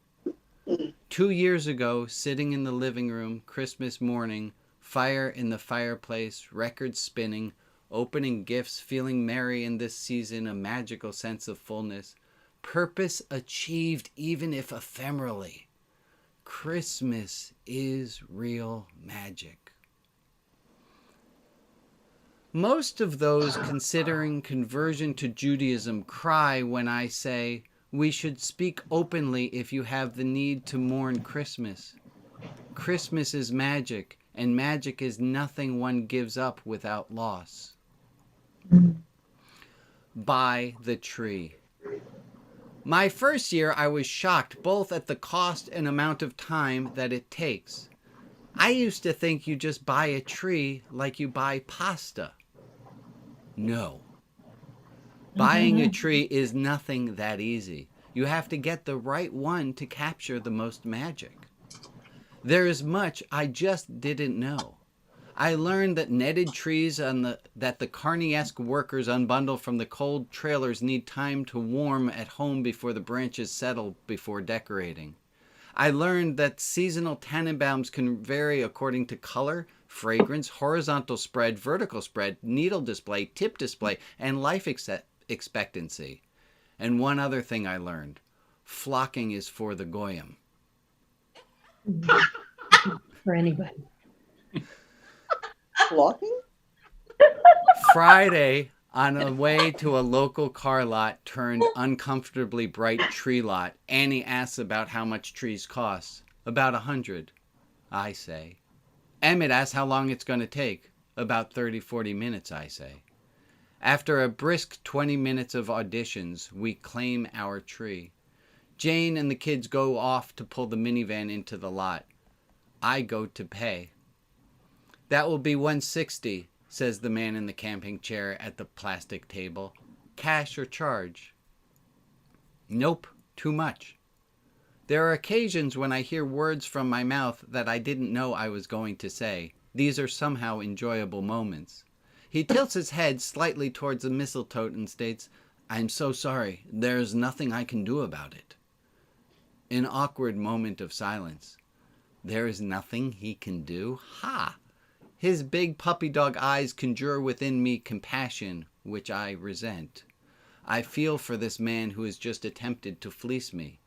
2 years ago, sitting in the living room, Christmas morning, fire in the fireplace, records spinning, opening gifts, feeling merry in this season, a magical sense of fullness. Purpose achieved even if ephemerally. Christmas is real magic. Most of those considering conversion to Judaism cry when I say, we should speak openly if you have the need to mourn Christmas. Christmas is magic, and magic is nothing one gives up without loss. Buy the tree. My first year, I was shocked both at the cost and amount of time that it takes. I used to think you just buy a tree like you buy pasta. No. Buying a tree is nothing that easy. You have to get the right one to capture the most magic. There is much I just didn't know. I learned that netted trees that the Carney-esque workers unbundle from the cold trailers need time to warm at home before the branches settle before decorating. I learned that seasonal Tannenbaums can vary according to color, fragrance, horizontal spread, vertical spread, needle display, tip display, and life expectancy. And one other thing I learned. Flocking is for the goyim. For anybody. Flocking? Friday, on a way to a local car lot turned uncomfortably bright tree lot, Annie asks about how much trees cost. About 100, I say. Emmett asks how long it's going to take. About 30-40 minutes, I say. After a brisk 20 minutes of auditions, we claim our tree. Jane and the kids go off to pull the minivan into the lot. I go to pay. That will be $160, says the man in the camping chair at the plastic table. Cash or charge? Nope, too much. There are occasions when I hear words from my mouth that I didn't know I was going to say. These are somehow enjoyable moments. He tilts his head slightly towards the mistletoe and states, I'm so sorry, there's nothing I can do about it. An awkward moment of silence. There is nothing he can do? Ha! His big puppy dog eyes conjure within me compassion, which I resent. I feel for this man who has just attempted to fleece me.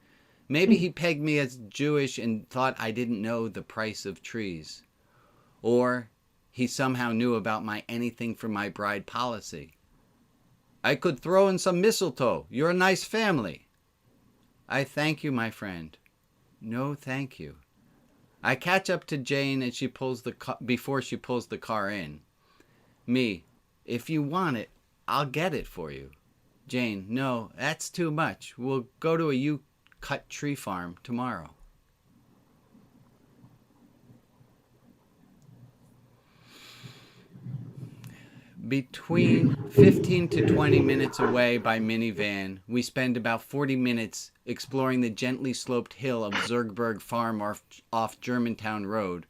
Maybe he pegged me as Jewish and thought I didn't know the price of trees. Or he somehow knew about my anything for my bride policy. I could throw in some mistletoe. You're a nice family. I thank you, my friend. No, thank you. I catch up to Jane as before she pulls the car in. Me, if you want it, I'll get it for you. Jane, no, that's too much. We'll go to a you-cut tree farm tomorrow. Between 15 to 20 minutes away by minivan, we spend about 40 minutes exploring the gently sloped hill of Zergberg Farm off Germantown Road.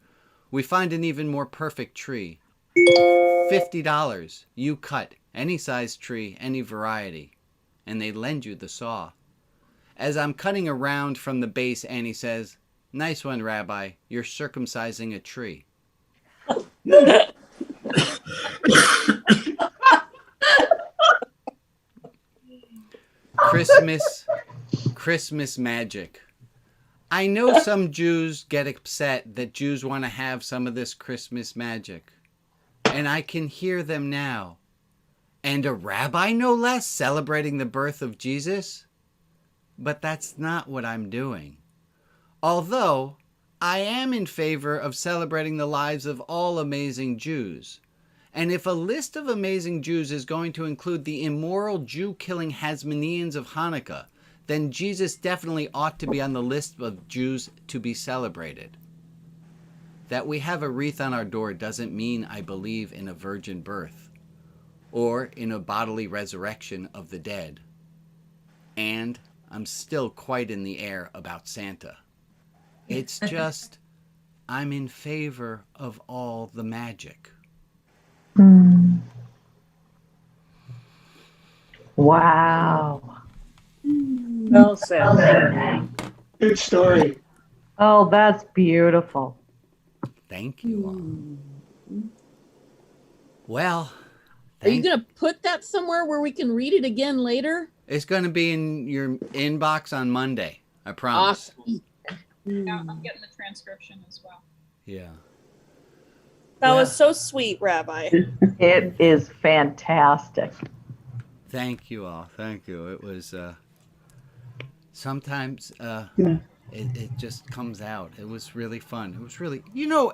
We find an even more perfect tree. $50. You cut any size tree, any variety. And they lend you the saw. As I'm cutting around from the base, Annie says, Nice one, Rabbi. You're circumcising a tree. Christmas magic. I know some Jews get upset that Jews want to have some of this Christmas magic. And I can hear them now. And a rabbi, no less, celebrating the birth of Jesus? But that's not what I'm doing. Although, I am in favor of celebrating the lives of all amazing Jews. And if a list of amazing Jews is going to include the immoral Jew-killing Hasmoneans of Hanukkah, then Jesus definitely ought to be on the list of Jews to be celebrated. That we have a wreath on our door doesn't mean I believe in a virgin birth or in a bodily resurrection of the dead. And I'm still quite in the air about Santa. It's just, I'm in favor of all the magic. Wow. Well said. Good story. Oh, that's beautiful. Thank you all. Well, are you going to put that somewhere where we can read it again later? It's going to be in your inbox on Monday. I promise. Awesome. Yeah, I'm getting the transcription as well. Yeah. That was so sweet, Rabbi. It is fantastic. Thank you all. Thank you. It was sometimes it just comes out. It was really fun. It was really,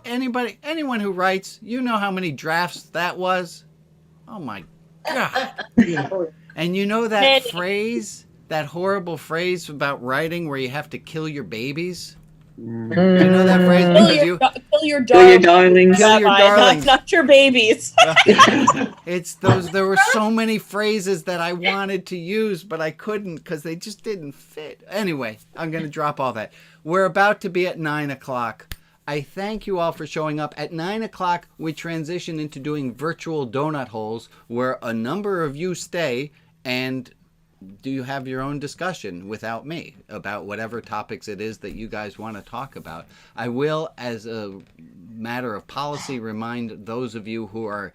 anyone who writes, how many drafts that was? Oh my God. And that phrase, that horrible phrase about writing where you have to kill your babies? Do you know that phrase? Kill your darlings. Kill your darlings. Not your babies. It's those. There were so many phrases that I wanted to use, but I couldn't because they just didn't fit. Anyway, I'm going to drop all that. We're about to be at 9 o'clock. I thank you all for showing up. At 9 o'clock, we transition into doing virtual donut holes where a number of you stay and do you have your own discussion without me about whatever topics it is that you guys want to talk about. I will, as a matter of policy, remind those of you who are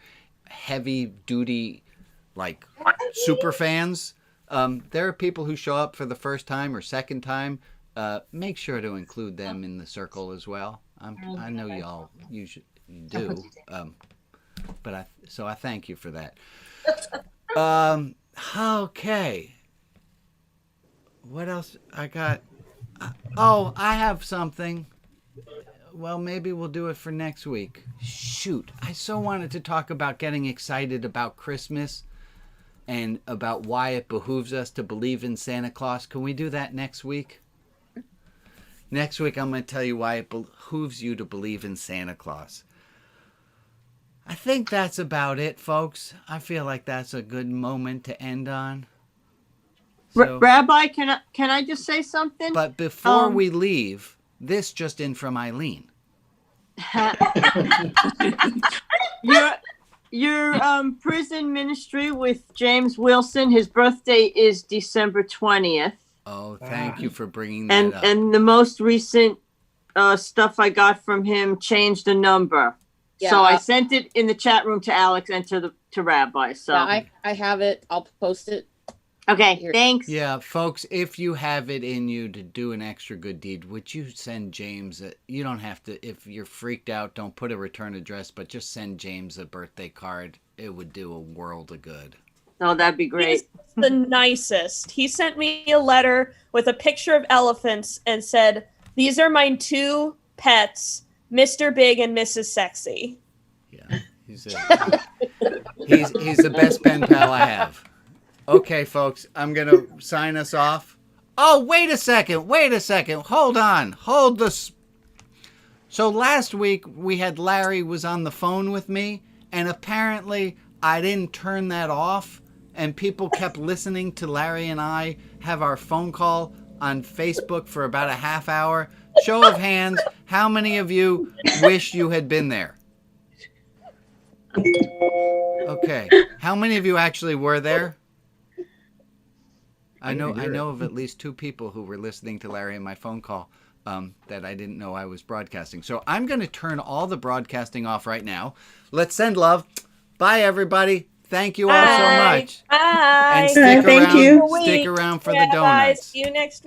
heavy duty, like super fans. There are people who show up for the first time or second time. Make sure to include them in the circle as well. I know y'all you do, but I thank you for that. Okay. What else I got? Oh, I have something. Well, maybe we'll do it for next week. Shoot, I so wanted to talk about getting excited about Christmas and about why it behooves us to believe in Santa Claus. Can we do that next week? Next week, I'm going to tell you why it behooves you to believe in Santa Claus. I think that's about it, folks. I feel like that's a good moment to end on. So, Rabbi, can I just say something? But before we leave, this just in from Eileen. Your prison ministry with James Wilson, his birthday is December 20th. Oh, thank you for bringing that up. And the most recent stuff I got from him changed the number. Yeah. So I sent it in the chat room to Alex and to Rabbi. So yeah, I have it. I'll post it. Okay, thanks. Yeah, folks, if you have it in you to do an extra good deed, would you send James you don't have to, if you're freaked out, don't put a return address, but just send James a birthday card. It would do a world of good. Oh, that'd be great. He's the nicest. He sent me a letter with a picture of elephants and said, "These are my two pets, Mr. Big and Mrs. Sexy." Yeah, he's the best pen pal I have. Okay, folks, I'm going to sign us off. Oh, wait a second. Hold on. Hold this. So last week we had Larry was on the phone with me, and apparently I didn't turn that off, and people kept listening to Larry and I have our phone call on Facebook for about a half hour. Show of hands, how many of you wish you had been there? Okay. How many of you actually were there? I know of at least two people who were listening to Larry and my phone call that I didn't know I was broadcasting. So I'm going to turn all the broadcasting off right now. Let's send love. Bye, everybody. Thank you all so much. Bye. And stick around for the donuts. See you next week.